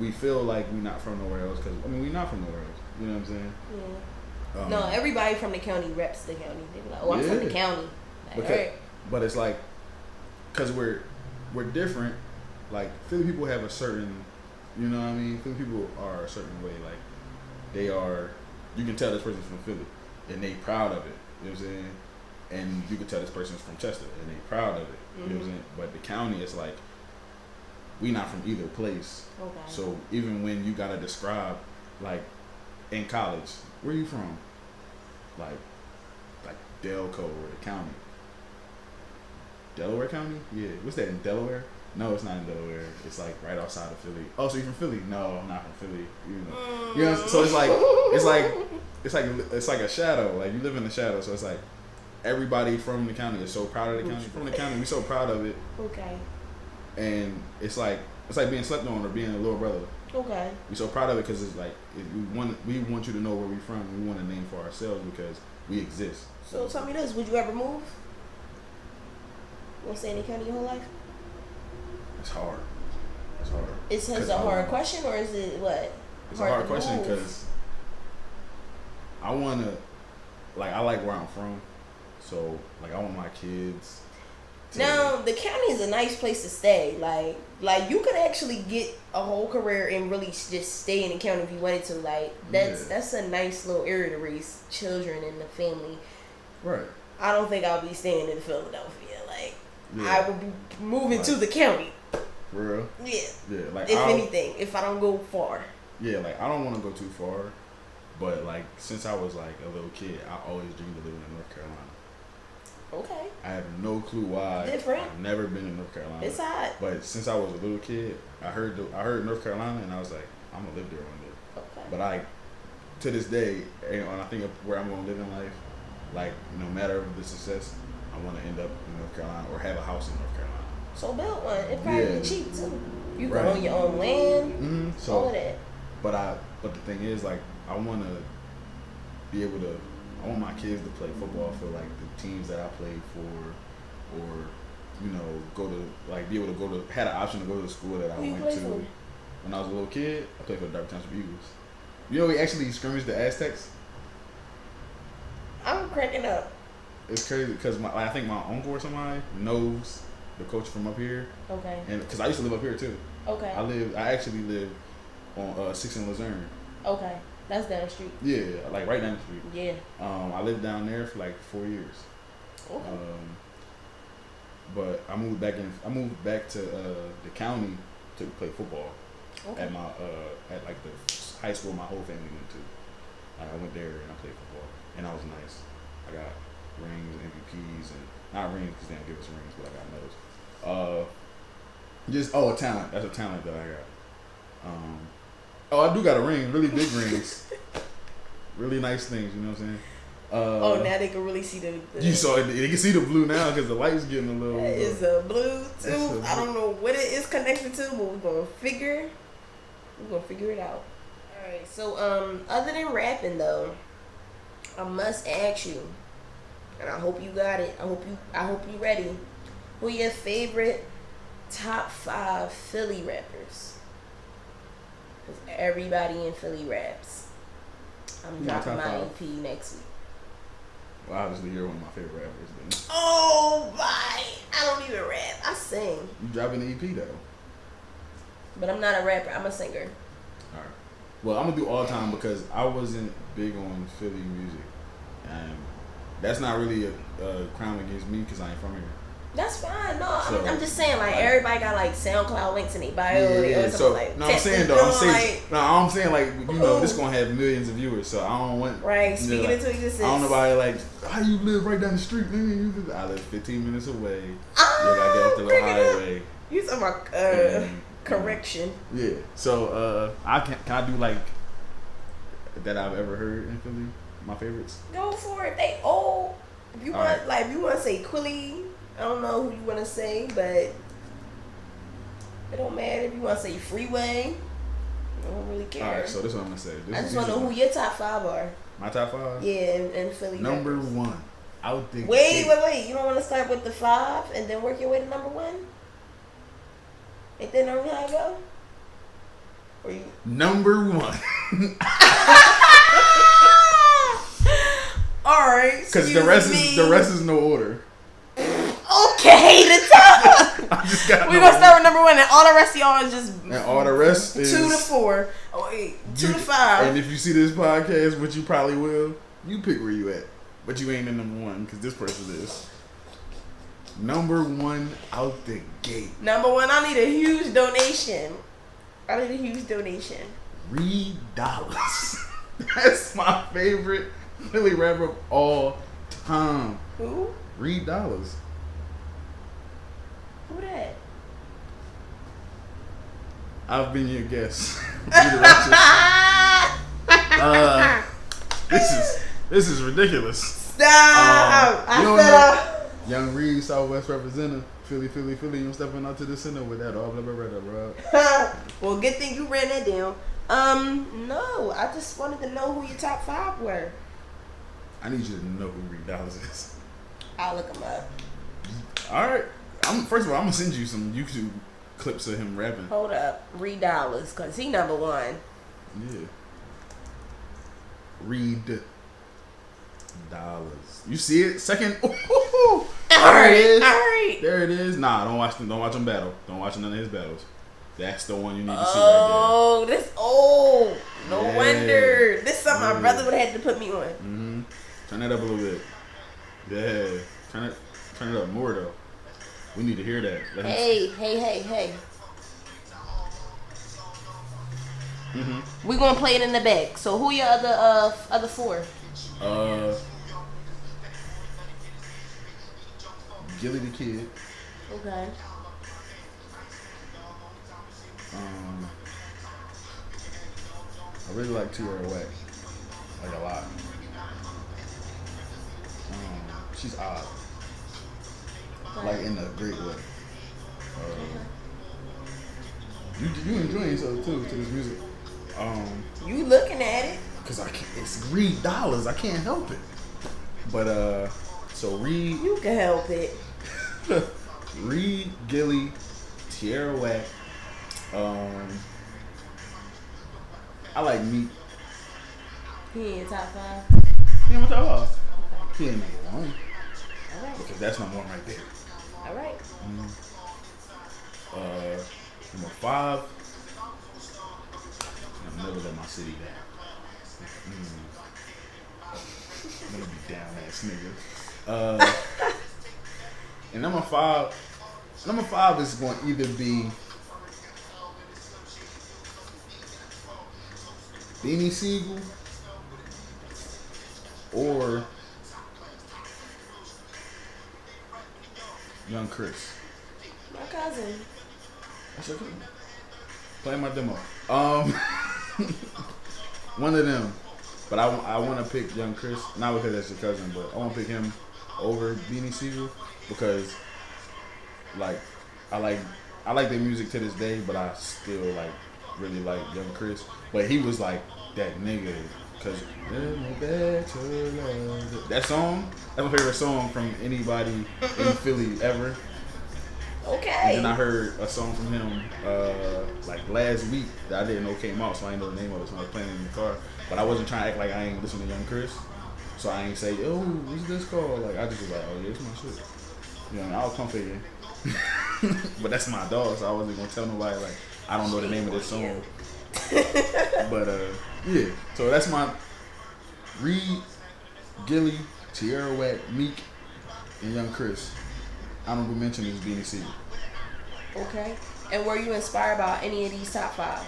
we feel like we're not from nowhere else, because we're not from nowhere else. You know what I'm saying? Yeah. No, everybody from the county reps the county. They be like, I'm from the county. Like, but it's like, because we're different. Like, Philly people have a certain, you know what I mean? Philly people are a certain way. Like, they are, you can tell this person's from Philly, and they proud of it. You know what I'm saying? And you can tell this person's from Chester, and they proud of it. You know what I'm saying? But the county is like, we not from either place. Okay. So even when you gotta describe, like, in college, where you from? Like Delco or the county. Delaware County? Yeah. What's that, in Delaware? No, it's not in Delaware. It's like right outside of Philly. Oh, so you're from Philly? No, I'm not from Philly. You know. So it's like a shadow. Like you live in the shadow. So it's like everybody from the county is so proud of the county. From the county, we're so proud of it. Okay. And it's like being slept on or being a little brother. Okay. We're so proud of it because it's like we want you to know where we're from. We want a name for ourselves because we exist. So tell me this: would you ever move? Want to stay in the county your whole life? It's hard. Is it a hard question, or is it what? It's a hard question because I wanna, like, I like where I'm from, so like I want my kids. Now the county is a nice place to stay. Like you could actually get a whole career and really just stay in the county if you wanted to. Like that's a nice little area to raise children and the family. Right. I don't think I'll be staying in Philadelphia. Like I will be moving to the county. For real? Yeah. Yeah. Like if I don't go far. Yeah. Like I don't want to go too far, but like since I was like a little kid, I always dreamed of living in North Carolina. Okay. I have no clue why. Different. I've never been in North Carolina. It's hot. But since I was a little kid, I heard North Carolina, and I was like, I'm gonna live there one day. Okay. But to this day, and I think of where I'm gonna live in life, like no matter the success, I want to end up in North Carolina or have a house in North Carolina. So build one. It probably be cheap too. You can own your own land. Mm-hmm. So, all of that. But the thing is, like, I want to be able to. I want my kids to play football for like the teams that I played for, or be able to go to, had an option to go to the school that I went to. For? When I was a little kid, I played for the Darby Township Eagles. You know, we actually scrimmaged the Aztecs. I'm cracking up. It's crazy because I think my uncle or somebody knows the coach from up here. Okay. And because I used to live up here too. Okay. I actually live on 6 in Luzerne. Okay. That's down the street. Yeah, like right down the street. Yeah. I lived down there for like 4 years. Okay. But I moved back to the county to play football. Okay. At my at like the high school my whole family went to. I went there and I played football, and I was nice. I got rings, MVPs, and not rings because they didn't give us rings, but I got medals. A talent. That's a talent that I got. I do got a ring, really big rings, really nice things. You know what I'm saying? Now they can really see the you saw it. They can see the blue now because the light's getting a little. It's a Bluetooth. I don't know what it is connected to, but we're gonna figure it out. All right. So other than rapping though, I must ask you, and I hope you got it. I hope you ready. Who your favorite top 5 Philly rappers? Because everybody in Philly raps. I'm dropping my EP next week. Well, obviously you're one of my favorite rappers then. Oh my! I don't even rap. I sing. You dropping the EP though. But I'm not a rapper. I'm a singer. All right. Well, I'm gonna do all time because I wasn't big on Philly music, and that's not really a crime against me because I ain't from here. That's fine. No, so, I'm just saying like everybody got like SoundCloud links in their bio. Yeah. So like, no, I'm saying though, I'm saying like this gonna have millions of viewers, so I don't want speaking into existence. I don't know nobody like how you live right down the street. I live 15 minutes away. You gotta get off the little highway. You talking about correction? Yeah. So can I do like that I've ever heard in Philly? My favorites. Go for it. They old. If you want if you want to say Quilly. I don't know who you want to say, but it don't matter if you want to say Freeway. I don't really care. All right, so this is what I'm going to say. I just want to know who your top 5 are. My top 5? Yeah, in Philly. Number rappers. 1. Out the Wait. You don't want to start with the 5 and then work your way to number 1? Ain't that normally how it go? Or you... Number 1. All right. Because the rest is no order. Okay, the top. We're gonna start with number 1, and all the rest of y'all is just. And all the rest is 2 to 4. Oh wait, 2 to 5. And if you see this podcast, which you probably will, you pick where you at, but you ain't in number 1 because this person is number 1 out the gate. Number 1, I need a huge donation. $3. That's my favorite Philly rapper of all time. Who? $3. Who that? I've been your guest. This is ridiculous. Stop! Young Reed, Southwest representative, Philly, you stepping out to the center with that all bro. Well, good thing you ran that down. No, I just wanted to know who your top 5 were. I need you to know who $3 is. I'll look him up. All right. First of all, I'm gonna send you some YouTube clips of him rapping. Hold up, $3, cause he number 1. Yeah. $3. You see it? Second. All right. There it is. Nah, don't watch him battle. Don't watch none of his battles. That's the one you need to see right there. Oh, this old. No wonder. This is something my brother would have had to put me on. Mm-hmm. Turn that up a little bit. Yeah. Turn it up more though. We need to hear that. Hey. Mm-hmm. We're gonna play it in the back. So who your other 4? Gilly the Kid. Okay. I really like Tierra Whack. Like a lot. She's odd. Like in a great way. You enjoying yourself too to this music. You looking at it? Cause it's $3. I can't help it. But so Reed. You can help it. Reed, Gilly, Tierra Whack. I like Meat. He in your top 5? He in my top 5. He ain't number 1. All right. Because that's number 1 right there. All right. Mm-hmm. Number 5. I'll never let my city down. I'm gonna be down ass nigga. And number 5 is going to either be Beanie Siegel or Young Chris. My cousin. That's okay. Playing my demo. One of them. But I want to pick Young Chris, not because that's your cousin, but I want to pick him over Beanie Siegel because, like, I like their music to this day, but I still really like Young Chris. But he was like that nigga, cause that song, that's my favorite song from anybody in Philly ever. Okay. And then I heard a song from him like last week that I didn't know came out, so I didn't know the name of it, so I was playing it in the car. But I wasn't trying to act like I ain't listen to Young Chris, so I ain't say, oh, what's this called? Like, I just was like, oh yeah, it's my shit. You know, I was confident. But that's my dog, so I wasn't gonna tell nobody like I don't know the name of this song. But yeah, so that's my Reed, Gilly, Tierra Whack, Meek, and Young Chris. Honorable mention is Beanie Siegel. Okay. And were you inspired by any of these top 5?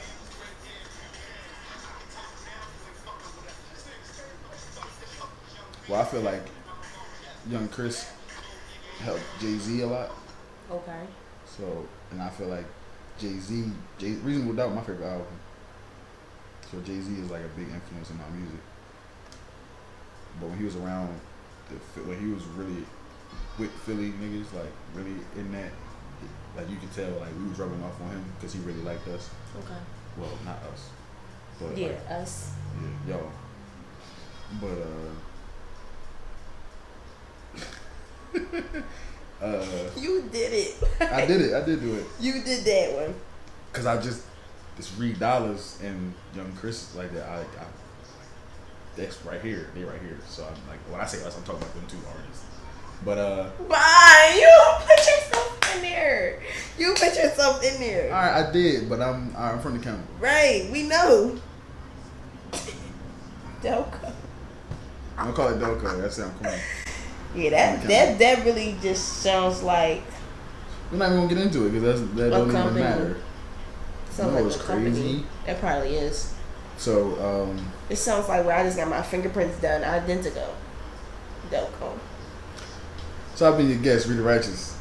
Well, I feel like Young Chris helped Jay-Z a lot. Okay. So, and I feel like Jay-Z, Reasonable Doubt, my favorite album. So Jay-Z is like a big influence in my music. But when he was around, when he was really with Philly niggas, like really in that, like you could tell, like we was rubbing off on him because he really liked us. Okay. Well, not us, but yeah, like, us. Yeah, y'all. But you did it. I did do it. You did that one. Cause I just this Reed Dollars and Young Chris like that. I that's right here. They right here. So I'm like, when I say us, I'm talking about them 2 artists. But Bye. You put yourself in there. You put yourself in there. All right, I did, but I'm from the camera. Right, we know. Delco. I'm gonna call it Delco. That sounds cool. Yeah, that really just sounds like. We're not even gonna get into it because that don't even matter. Sounds like it's crazy. That probably is. So it sounds like where I just got my fingerprints done identical. Delco. So I've been your guest, ReeTheRighteous.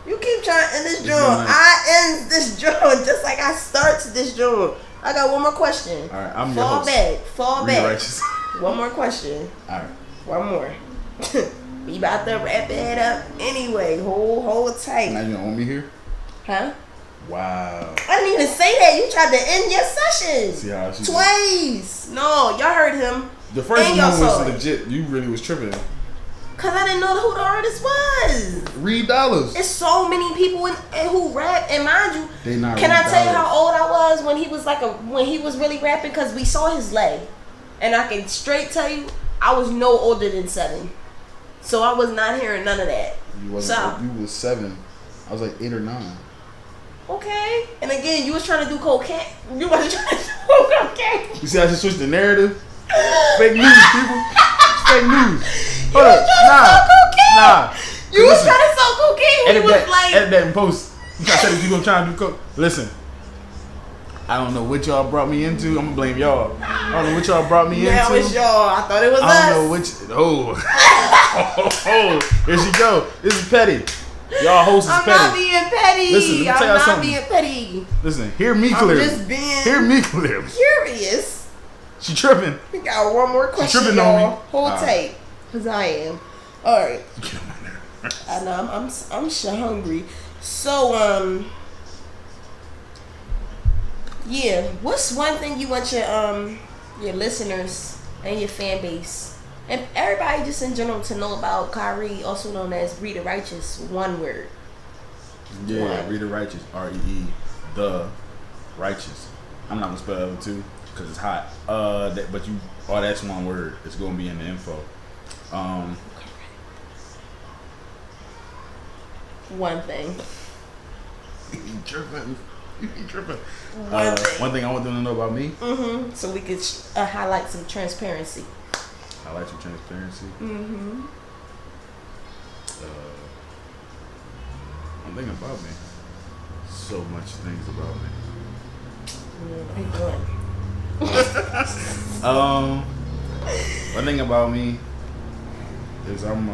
You keep trying to end this joint. I end this joint just like I start this joint. I got one more question. All right, I'm your host. Fall back. One more question. All right. One more. We about to wrap it up anyway. Hold tight. Now you don't want me here? Huh? Wow. I didn't even say that. You tried to end your session. See how she twice. No, y'all heard him. The first one was legit. You really was tripping. Cause I didn't know who the artist was. Reed Dollars. It's so many people who rap, and mind you, they not. Can I tell you how old I was when he was when he was really rapping? Cause we saw his leg, and I can straight tell you, I was no older than 7, so I was not hearing none of that. You wasn't. You was 7. I was like 8 or 9. Okay, and again, you was trying to do cocaine. You wasn't trying to do cocaine. You see how she switched the narrative? Fake news, people. It's fake news. Hold up. Nah. You was trying to sell cocaine when you was like... Edit that and post. You trying to say that you gonna try and do coke. Listen. I don't know what y'all brought me into. I'm gonna blame y'all. I don't know what y'all brought me into. That was y'all. I thought it was us. I don't know which... Oh. Here she go. This is petty. Y'all host is petty. I'm not being petty. Listen, let me tell y'all something. I'm not being petty. Listen, hear me clearly. I'm just being... Hear me clearly. Curious. She tripping. We got one more question, She tripping y'all. on me. Hold tight. Because I am. Alright. Get on my nerves. I know, I'm so hungry. So, yeah, what's one thing you want your listeners and your fan base and everybody just in general to know about Khyree, also known as ReeTheRighteous, one word? Yeah, ReeTheRighteous, R-E-E, the righteous. I'm not gonna spell the other 2 because it's hot. That's one word. It's gonna be in the info. One thing. You tripping. You be tripping. One thing I want them to know about me. Mm-hmm. So we could highlight some transparency. Highlight some transparency. Mm-hmm. One thing about me. So much things about me. How you doing? One thing about me is I'm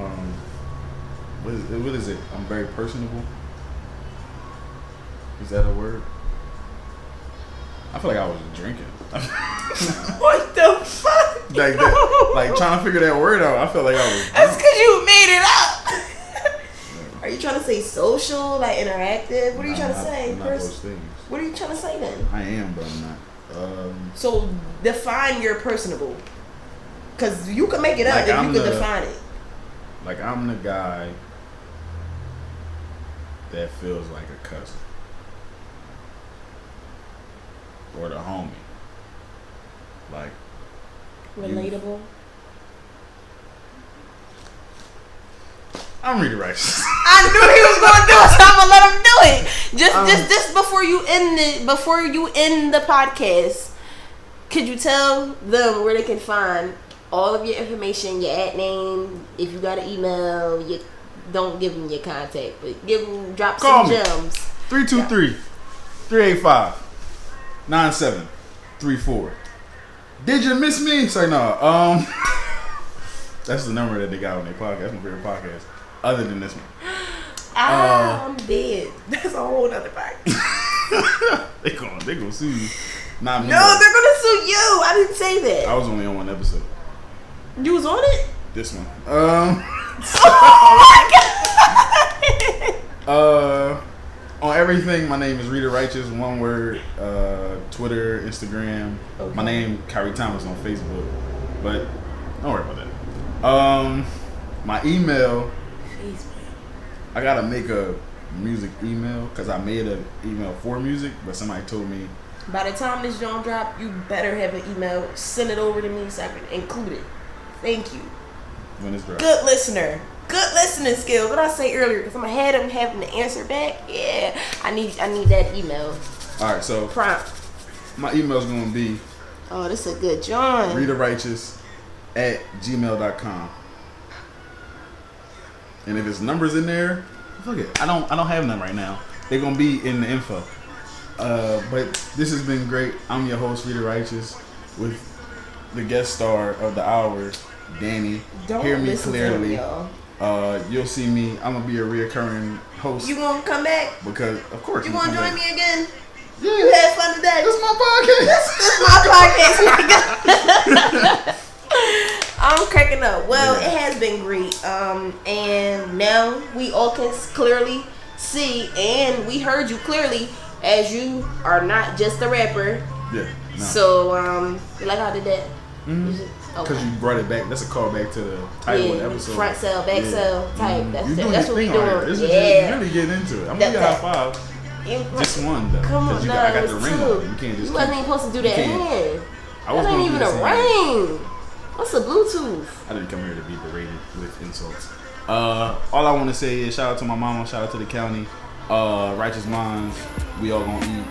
what is it? I'm very personable. Is that a word? I feel like I was drinking. What the fuck? Like that, like trying to figure that word out. I felt like I was. That's because you made it up. Are you trying to say social, like interactive? What are you trying to say? Not those things. What are you trying to say then? I am, but I'm not. So define your personable, because you can make it up like if you could define it. Like I'm the guy that feels like a cousin or the homie. Like relatable. I'm ReeTheRighteous. I knew he was gonna do it, so I'm gonna let him do it. Just before you end the podcast, could you tell them where they can find all of your information, your ad name, if you got an email, don't give them your contact, but drop Call some me. gems. 323-385-9734. Did you miss me? Say no. That's the number that they got on their podcast. That's my favorite podcast. Other than this one. I'm dead. That's a whole other podcast. they gonna sue you. Not me. No, they're gonna sue you. I didn't say that. I was only on one episode. You was on it? This one. Oh my god. On everything, my name is ReeTheRighteous. One word. Twitter, Instagram. Okay. My name Khyree Thompson on Facebook. But don't worry about that. My email. I gotta make a music email because I made an email for music, but somebody told me by the time this John drop, you better have an email. Send it over to me so I can include it. Thank you. When it's dropped. Good listener. Good listening skills. What I say earlier, because I'm gonna have them having to answer back. Yeah, I need that email. All right, so prompt. My email's gonna be. Oh, this is a good John. ReeTheRighteous@gmail.com. And if there's numbers in there, fuck it. I don't have none right now. They're gonna be in the info. But this has been great. I'm your host, ReeTheRighteous, with the guest star of the hour, Danny. Don't hear me listen clearly. to him, you'll see me. I'm gonna be a reoccurring host. You gonna come back? Because of course. You gonna join me again? Yeah. You had fun today. This is my podcast. This is my podcast. I'm cracking up. Well, It has been great. And now we all can clearly see, and we heard you clearly, as you are not just a rapper. Yeah. No. So, you like how I did that? Because you brought it back. That's a callback to the title of the episode. Front cell, back cell type. That's what we doing. This yeah. is really getting into it. I'm gonna get a high five. Just one though. Come on, I got the ring on. You can't just. You wasn't even supposed to do that hand. That ain't even a ring. What's a Bluetooth? I didn't come here to be berated with insults. All I want to say is shout out to my mama, shout out to the county. Righteous minds, we all gonna eat.